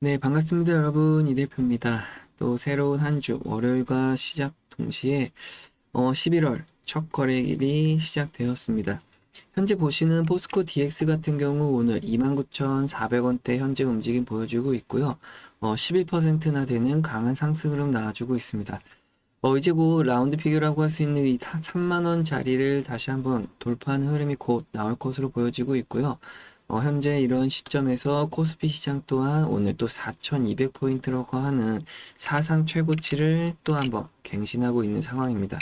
네, 반갑습니다, 여러분. 이 대표입니다. 또 새로운 한 주, 월요일과 시작 동시에 11월 첫 거래일이 시작되었습니다. 현재 보시는 포스코 DX 같은 경우 오늘 29,400원대 현재 움직임 보여주고 있고요. 11%나 되는 강한 상승 흐름 나와주고 있습니다. 이제 곧 라운드 피겨라고 할 수 있는 이 3만 원 자리를 다시 한번 돌파하는 흐름이 곧 나올 것으로 보여지고 있고요. 현재 이런 시점에서 코스피 시장 또한 오늘 또 4,200포인트라고 하는 사상 최고치를 또 한번 갱신하고 있는 상황입니다.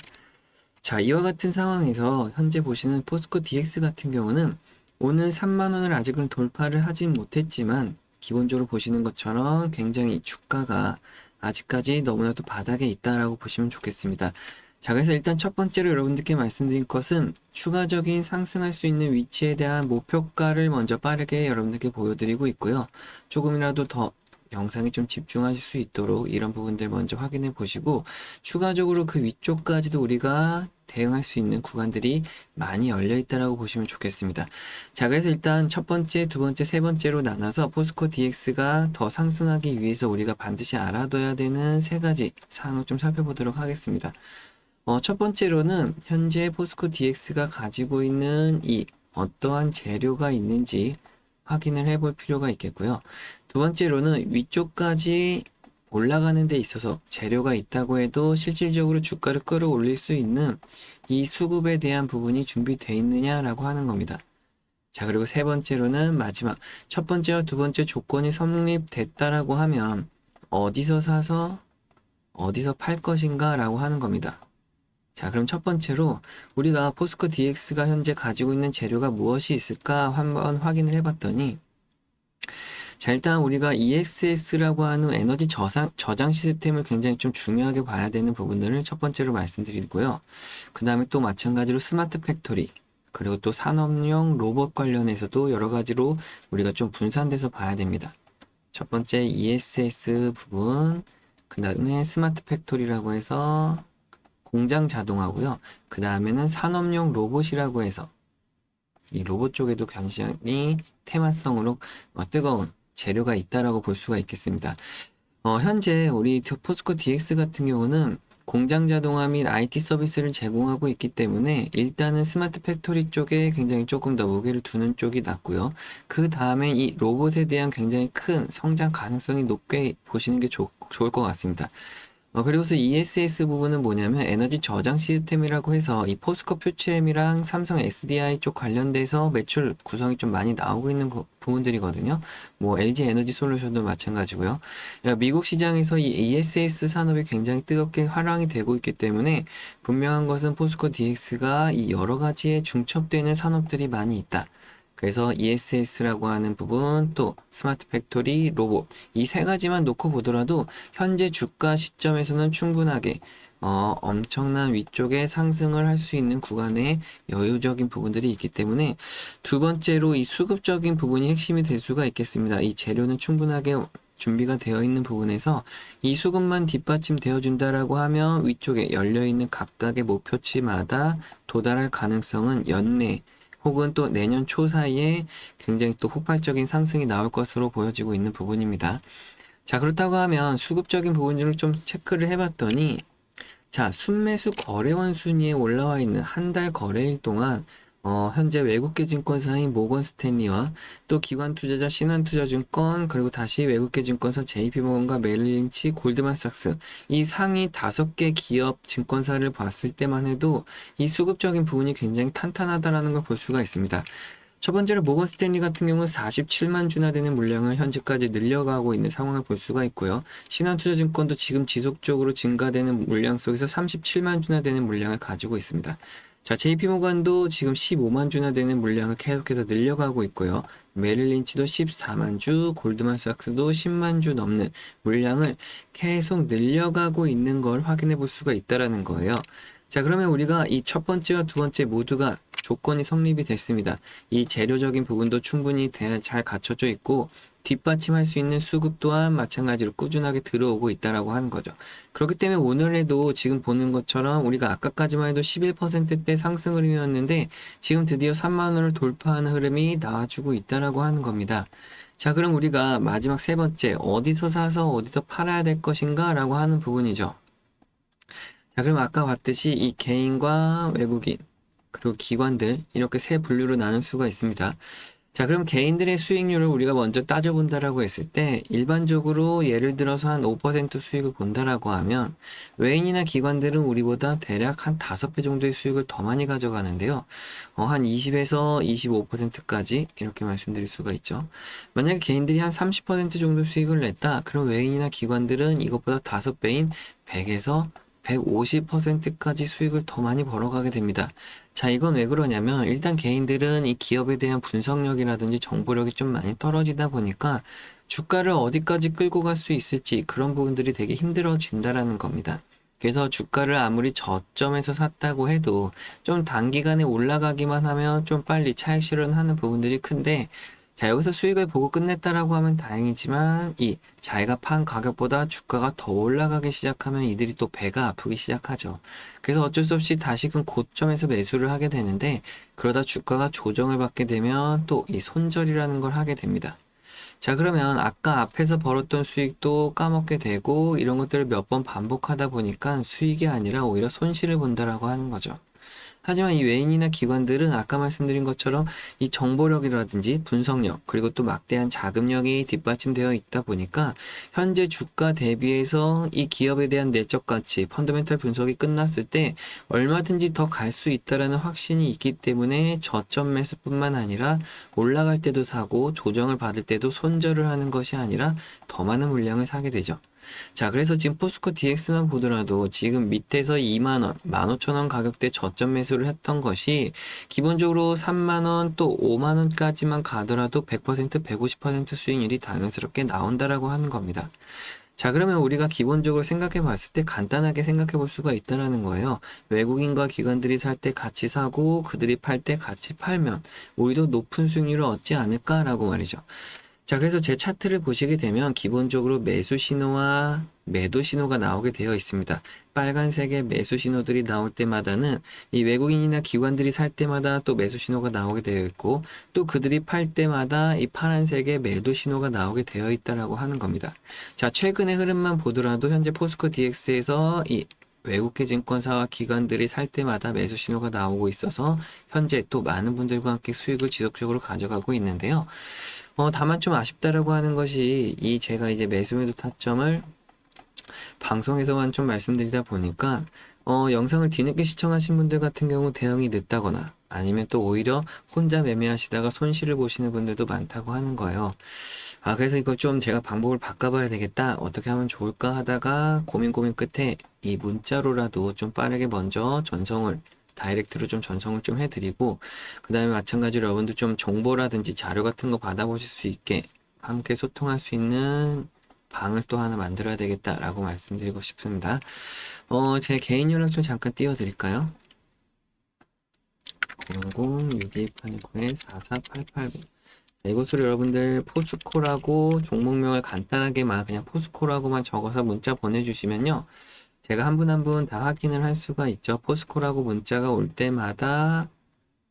자, 이와 같은 상황에서 현재 보시는 포스코 DX 같은 경우는 오늘 3만 원을 아직은 돌파를 하진 못했지만 기본적으로 보시는 것처럼 굉장히 주가가 아직까지 너무나도 바닥에 있다라고 보시면 좋겠습니다. 자, 그래서 일단 첫 번째로 여러분들께 말씀드릴 것은 추가적인 상승할 수 있는 위치에 대한 목표가를 먼저 빠르게 여러분들께 보여드리고 있고요. 조금이라도 더 영상에 좀 집중하실 수 있도록 이런 부분들 먼저 확인해 보시고 추가적으로 그 위쪽까지도 우리가 대응할 수 있는 구간들이 많이 열려 있다라고 보시면 좋겠습니다. 자, 그래서 일단 첫 번째, 두 번째, 세 번째로 나눠서 포스코 DX가 더 상승하기 위해서 우리가 반드시 알아둬야 되는 세 가지 사항을 좀 살펴보도록 하겠습니다. 첫 번째로는 현재 포스코 DX가 가지고 있는 이 어떠한 재료가 있는지 확인을 해볼 필요가 있겠고요. 두 번째로는 위쪽까지 올라가는 데 있어서 재료가 있다고 해도 실질적으로 주가를 끌어올릴 수 있는 이 수급에 대한 부분이 준비되어 있느냐라고 하는 겁니다. 자, 그리고 세 번째로는 마지막 첫 번째와 두 번째 조건이 성립됐다라고 하면 어디서 사서 어디서 팔 것인가 라고 하는 겁니다. 자, 그럼 첫 번째로 우리가 포스코 DX가 현재 가지고 있는 재료가 무엇이 있을까 한번 확인을 해봤더니 자, 일단 우리가 EXS라고 하는 에너지 저장 시스템을 굉장히 좀 중요하게 봐야 되는 부분들을 첫 번째로 말씀드리고요. 그 다음에 또 마찬가지로 스마트 팩토리, 그리고 또 산업용 로봇 관련해서도 여러 가지로 우리가 좀 분산돼서 봐야 됩니다. 첫 번째 ESS 부분, 그 다음에 스마트 팩토리라고 해서 공장 자동화고요. 그 다음에는 산업용 로봇이라고 해서 이 로봇 쪽에도 굉장히 테마성으로 뜨거운 재료가 있다라고 볼 수가 있겠습니다. 현재 우리 포스코 DX 같은 경우는 공장 자동화 및 IT 서비스를 제공하고 있기 때문에 일단은 스마트 팩토리 쪽에 굉장히 조금 더 무게를 두는 쪽이 낫고요. 그 다음에 이 로봇에 대한 굉장히 큰 성장 가능성이 높게 보시는 게 좋을 것 같습니다. 그리고서 ESS 부분은 뭐냐면 에너지 저장 시스템이라고 해서 이 포스코 퓨처엠이랑 삼성 SDI 쪽 관련돼서 매출 구성이 좀 많이 나오고 있는 부분들이거든요. 뭐 LG 에너지 솔루션도 마찬가지고요. 미국 시장에서 이 ESS 산업이 굉장히 뜨겁게 활황이 되고 있기 때문에 분명한 것은 포스코 DX가 이 여러 가지에 중첩되는 산업들이 많이 있다. 그래서 ESS라고 하는 부분, 또 스마트 팩토리, 로봇 이 세 가지만 놓고 보더라도 현재 주가 시점에서는 충분하게 엄청난 위쪽에 상승을 할 수 있는 구간에 여유적인 부분들이 있기 때문에 두 번째로 이 수급적인 부분이 핵심이 될 수가 있겠습니다. 이 재료는 충분하게 준비가 되어 있는 부분에서 이 수급만 뒷받침되어 준다라고 하면 위쪽에 열려 있는 각각의 목표치마다 도달할 가능성은 연내 혹은 또 내년 초 사이에 굉장히 또 폭발적인 상승이 나올 것으로 보여지고 있는 부분입니다. 자, 그렇다고 하면 수급적인 부분들을 좀 체크를 해봤더니 자, 순매수 거래원 순위에 올라와 있는 한 달 거래일 동안 현재 외국계 증권사인 모건 스탠리와 또 기관 투자자 신한투자증권 그리고 다시 외국계 증권사 JP모건과 메릴린치 골드만삭스 이 상위 5개 기업 증권사를 봤을 때만 해도 이 수급적인 부분이 굉장히 탄탄하다라는 걸 볼 수가 있습니다. 첫 번째로 모건 스탠리 같은 경우는 47만 주나 되는 물량을 현재까지 늘려가고 있는 상황을 볼 수가 있고요. 신한투자증권도 지금 지속적으로 증가되는 물량 속에서 37만 주나 되는 물량을 가지고 있습니다. 자, JP모건도 지금 15만 주나 되는 물량을 계속해서 늘려가고 있고요. 메릴린치도 14만 주, 골드만삭스도 10만 주 넘는 물량을 계속 늘려가고 있는 걸 확인해 볼 수가 있다라는 거예요. 자, 그러면 우리가 이 첫 번째와 두 번째 모두가 조건이 성립이 됐습니다. 이 재료적인 부분도 충분히 잘 갖춰져 있고 뒷받침할 수 있는 수급 또한 마찬가지로 꾸준하게 들어오고 있다라고 하는 거죠. 그렇기 때문에 오늘에도 지금 보는 것처럼 우리가 아까까지만 해도 11%대 상승 흐름이었는데 지금 드디어 3만 원을 돌파하는 흐름이 나와주고 있다라고 하는 겁니다. 자, 그럼 우리가 마지막 세 번째, 어디서 사서 어디서 팔아야 될 것인가 라고 하는 부분이죠. 자, 그럼 아까 봤듯이 이 개인과 외국인, 그리고 기관들, 이렇게 세 분류로 나눌 수가 있습니다. 자, 그럼 개인들의 수익률을 우리가 먼저 따져본다라고 했을 때, 일반적으로 예를 들어서 한 5% 수익을 본다라고 하면, 외인이나 기관들은 우리보다 대략 한 5배 정도의 수익을 더 많이 가져가는데요. 한 20에서 25%까지 이렇게 말씀드릴 수가 있죠. 만약에 개인들이 한 30% 정도 수익을 냈다, 그럼 외인이나 기관들은 이것보다 5배인 100에서 150%까지 수익을 더 많이 벌어가게 됩니다. 자, 이건 왜 그러냐면 일단 개인들은 이 기업에 대한 분석력이라든지 정보력이 좀 많이 떨어지다 보니까 주가를 어디까지 끌고 갈 수 있을지 그런 부분들이 되게 힘들어진다라는 겁니다. 그래서 주가를 아무리 저점에서 샀다고 해도 좀 단기간에 올라가기만 하면 좀 빨리 차익 실현하는 부분들이 큰데, 자, 여기서 수익을 보고 끝냈다라고 하면 다행이지만 이 자기가 판 가격보다 주가가 더 올라가기 시작하면 이들이 또 배가 아프기 시작하죠. 그래서 어쩔 수 없이 다시금 고점에서 매수를 하게 되는데, 그러다 주가가 조정을 받게 되면 또 이 손절이라는 걸 하게 됩니다. 자, 그러면 아까 앞에서 벌었던 수익도 까먹게 되고 이런 것들을 몇 번 반복하다 보니까 수익이 아니라 오히려 손실을 본다라고 하는 거죠. 하지만 이 외인이나 기관들은 아까 말씀드린 것처럼 이 정보력이라든지 분석력, 그리고 또 막대한 자금력이 뒷받침되어 있다 보니까 현재 주가 대비해서 이 기업에 대한 내적 가치, 펀더멘탈 분석이 끝났을 때 얼마든지 더 갈 수 있다라는 확신이 있기 때문에 저점 매수뿐만 아니라 올라갈 때도 사고 조정을 받을 때도 손절을 하는 것이 아니라 더 많은 물량을 사게 되죠. 자, 그래서 지금 포스코 DX만 보더라도 지금 밑에서 2만원, 15,000원 가격대 저점 매수를 했던 것이 기본적으로 3만원 또 5만원까지만 가더라도 100%, 150% 수익률이 당연스럽게 나온다라고 하는 겁니다. 자, 그러면 우리가 기본적으로 생각해 봤을 때 간단하게 생각해 볼 수가 있다라는 거예요. 외국인과 기관들이 살 때 같이 사고 그들이 팔 때 같이 팔면 오히려 높은 수익률을 얻지 않을까라고 말이죠. 자, 그래서 제 차트를 보시게 되면 기본적으로 매수 신호와 매도 신호가 나오게 되어 있습니다. 빨간색의 매수 신호들이 나올 때마다는 이 외국인이나 기관들이 살 때마다 또 매수 신호가 나오게 되어 있고, 또 그들이 팔 때마다 이 파란색의 매도 신호가 나오게 되어 있다라고 하는 겁니다. 자, 최근의 흐름만 보더라도 현재 포스코 DX에서 이 외국계 증권사와 기관들이 살 때마다 매수 신호가 나오고 있어서 현재 또 많은 분들과 함께 수익을 지속적으로 가져가고 있는데요. 다만 좀 아쉽다라고 하는 것이 이 제가 이제 매수매도 타점을 방송에서만 좀 말씀드리다 보니까 영상을 뒤늦게 시청하신 분들 같은 경우 대응이 늦다거나 아니면 또 오히려 혼자 매매하시다가 손실을 보시는 분들도 많다고 하는 거예요. 아, 그래서 이거 좀 제가 방법을 바꿔봐야 되겠다. 어떻게 하면 좋을까 하다가 고민 끝에 이 문자로라도 좀 빠르게 먼저 다이렉트로 좀 전송을 좀 해드리고, 그 다음에 마찬가지로 여러분들 좀 정보라든지 자료 같은 거 받아보실 수 있게 함께 소통할 수 있는 방을 또 하나 만들어야 되겠다라고 말씀드리고 싶습니다. 제 개인 연락 좀 잠깐 띄워드릴까요? 00628944880. 이것으로 여러분들 포스코라고 종목명을 간단하게만 그냥 포스코라고만 적어서 문자 보내주시면요. 제가 한 분 한 분 다 확인을 할 수가 있죠. 포스코라고 문자가 올 때마다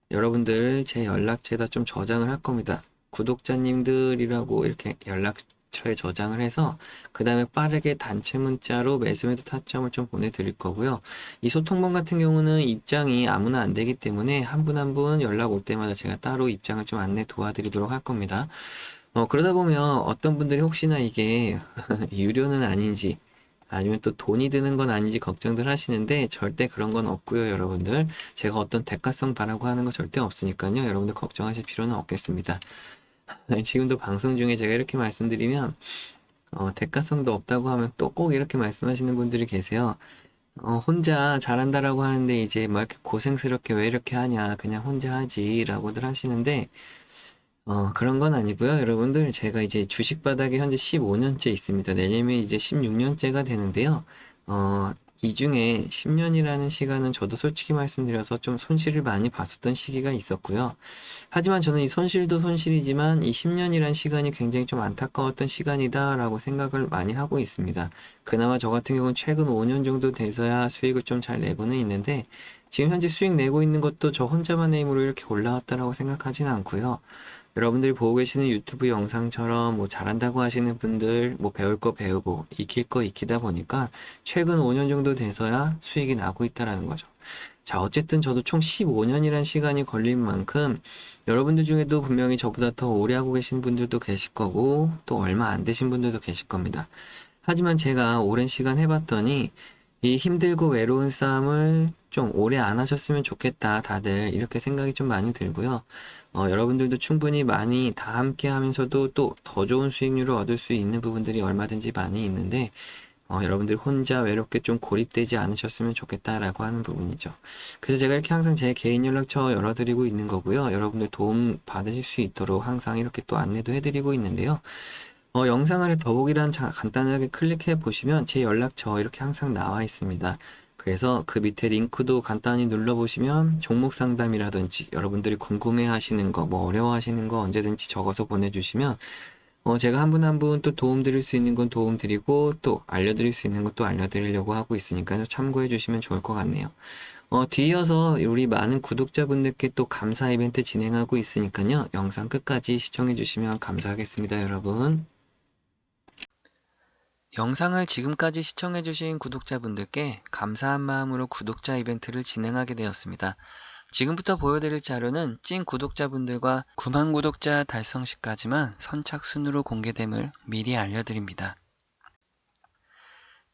여러분들 제 연락처에다 좀 저장을 할 겁니다. 구독자님들이라고 이렇게 연락처에 저장을 해서 그 다음에 빠르게 단체 문자로 매수매도 타점을 좀 보내드릴 거고요. 이 소통방 같은 경우는 입장이 아무나 안 되기 때문에 한 분 한 분 연락 올 때마다 제가 따로 입장을 좀 안내 도와드리도록 할 겁니다. 그러다 보면 어떤 분들이 혹시나 이게 유료는 아닌지 아니면 또 돈이 드는 건 아닌지 걱정들 하시는데 절대 그런 건 없고요, 여러분들. 제가 어떤 대가성 바라고 하는 거 절대 없으니까요. 여러분들 걱정하실 필요는 없겠습니다. 지금도 방송 중에 제가 이렇게 말씀드리면 대가성도 없다고 하면 또 꼭 이렇게 말씀하시는 분들이 계세요. 혼자 잘한다라고 하는데 이제 막 이렇게 고생스럽게 왜 이렇게 하냐, 그냥 혼자 하지라고들 하시는데 그런 건 아니고요. 여러분들, 제가 이제 주식 바닥에 현재 15년째 있습니다. 내년에 이제 16년째가 되는데요. 이 중에 10년이라는 시간은 저도 솔직히 말씀드려서 좀 손실을 많이 봤었던 시기가 있었고요. 하지만 저는 이 손실도 손실이지만 이 10년이란 시간이 굉장히 좀 안타까웠던 시간이다라고 생각을 많이 하고 있습니다. 그나마 저 같은 경우는 최근 5년 정도 돼서야 수익을 좀 잘 내고는 있는데 지금 현재 수익 내고 있는 것도 저 혼자만의 힘으로 이렇게 올라왔다라고 생각하지는 않고요. 여러분들이 보고 계시는 유튜브 영상처럼 뭐 잘한다고 하시는 분들 뭐 배울 거 배우고 익힐 거 익히다 보니까 최근 5년 정도 돼서야 수익이 나고 있다라는 거죠. 자, 어쨌든 저도 총 15년이란 시간이 걸린 만큼 여러분들 중에도 분명히 저보다 더 오래 하고 계신 분들도 계실 거고 또 얼마 안 되신 분들도 계실 겁니다. 하지만 제가 오랜 시간 해봤더니 이 힘들고 외로운 싸움을 좀 오래 안 하셨으면 좋겠다, 다들. 이렇게 생각이 좀 많이 들고요. 여러분들도 충분히 많이 다 함께 하면서도 또 더 좋은 수익률을 얻을 수 있는 부분들이 얼마든지 많이 있는데, 여러분들이 혼자 외롭게 좀 고립되지 않으셨으면 좋겠다라고 하는 부분이죠. 그래서 제가 이렇게 항상 제 개인 연락처 열어드리고 있는 거고요. 여러분들 도움 받으실 수 있도록 항상 이렇게 또 안내도 해드리고 있는데요. 영상 아래 더보기란 간단하게 클릭해 보시면 제 연락처 이렇게 항상 나와 있습니다. 그래서 그 밑에 링크도 간단히 눌러보시면 종목 상담이라든지 여러분들이 궁금해 하시는 거, 뭐 어려워 하시는 거 언제든지 적어서 보내주시면 제가 한 분 한 분 또 도움 드릴 수 있는 건 도움 드리고 또 알려드릴 수 있는 것도 알려드리려고 하고 있으니까요. 참고해 주시면 좋을 것 같네요. 뒤이어서 우리 많은 구독자분들께 또 감사 이벤트 진행하고 있으니까요. 영상 끝까지 시청해 주시면 감사하겠습니다, 여러분. 영상을 지금까지 시청해주신 구독자분들께 감사한 마음으로 구독자 이벤트를 진행하게 되었습니다. 지금부터 보여드릴 자료는 찐 구독자분들과 9만 구독자 달성 시까지만 선착순으로 공개됨을 미리 알려드립니다.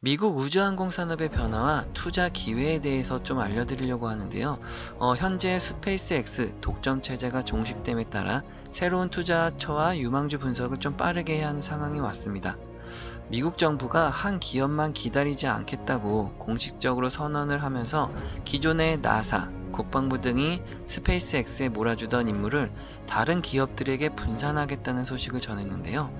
미국 우주항공 산업의 변화와 투자 기회에 대해서 좀 알려드리려고 하는데요. 현재 스페이스X 독점 체제가 종식됨에 따라 새로운 투자처와 유망주 분석을 좀 빠르게 해야 하는 상황이 왔습니다. 미국 정부가 한 기업만 기다리지 않겠다고 공식적으로 선언을 하면서 기존의 나사, 국방부 등이 스페이스X에 몰아주던 임무를 다른 기업들에게 분산하겠다는 소식을 전했는데요.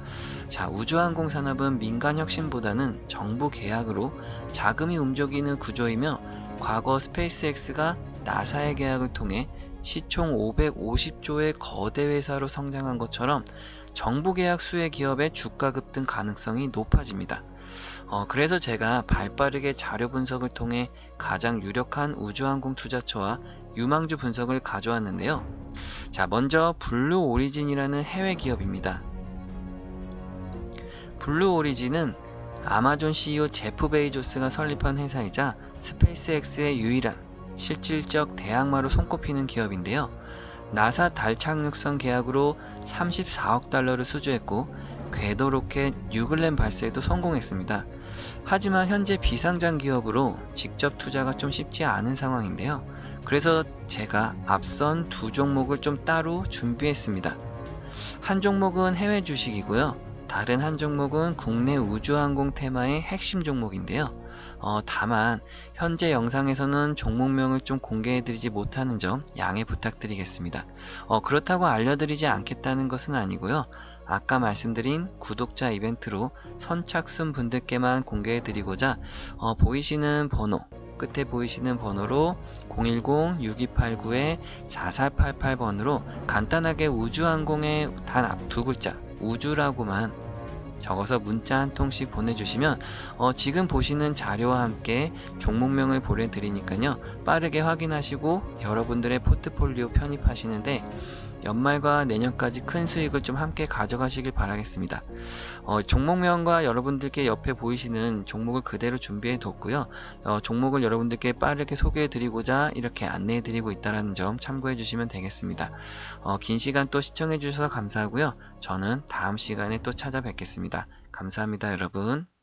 자, 우주항공 산업은 민간 혁신보다는 정부 계약으로 자금이 움직이는 구조이며 과거 스페이스X가 나사의 계약을 통해 시총 550조의 거대 회사로 성장한 것처럼 정부 계약 수혜 기업의 주가 급등 가능성이 높아집니다. 그래서 제가 발빠르게 자료 분석을 통해 가장 유력한 우주항공 투자처와 유망주 분석을 가져왔는데요. 자, 먼저 블루 오리진이라는 해외 기업입니다. 블루 오리진은 아마존 CEO 제프 베이조스가 설립한 회사이자 스페이스X의 유일한 실질적 대항마로 손꼽히는 기업인데요. 나사 달 착륙선 계약으로 34억 달러를 수주했고 궤도 로켓 뉴글렌 발사에도 성공했습니다. 하지만 현재 비상장 기업으로 직접 투자가 좀 쉽지 않은 상황인데요. 그래서 제가 앞선 두 종목을 좀 따로 준비했습니다. 한 종목은 해외 주식이고요. 다른 한 종목은 국내 우주항공 테마의 핵심 종목인데요. 다만 현재 영상에서는 종목명을 좀 공개해드리지 못하는 점 양해 부탁드리겠습니다. 그렇다고 알려드리지 않겠다는 것은 아니고요. 아까 말씀드린 구독자 이벤트로 선착순 분들께만 공개해드리고자 보이시는 번호 끝에 보이시는 번호로 010-6289-4488번으로 간단하게 우주항공의 단 앞 두 글자 우주라고만 적어서 문자 한 통씩 보내주시면 지금 보시는 자료와 함께 종목명을 보내드리니까요. 빠르게 확인하시고 여러분들의 포트폴리오 편입하시는데 연말과 내년까지 큰 수익을 좀 함께 가져가시길 바라겠습니다. 종목명과 여러분들께 옆에 보이시는 종목을 그대로 준비해 뒀고요. 종목을 여러분들께 빠르게 소개해 드리고자 이렇게 안내해 드리고 있다는 점 참고해 주시면 되겠습니다. 긴 시간 또 시청해 주셔서 감사하고요. 저는 다음 시간에 또 찾아뵙겠습니다. 감사합니다, 여러분.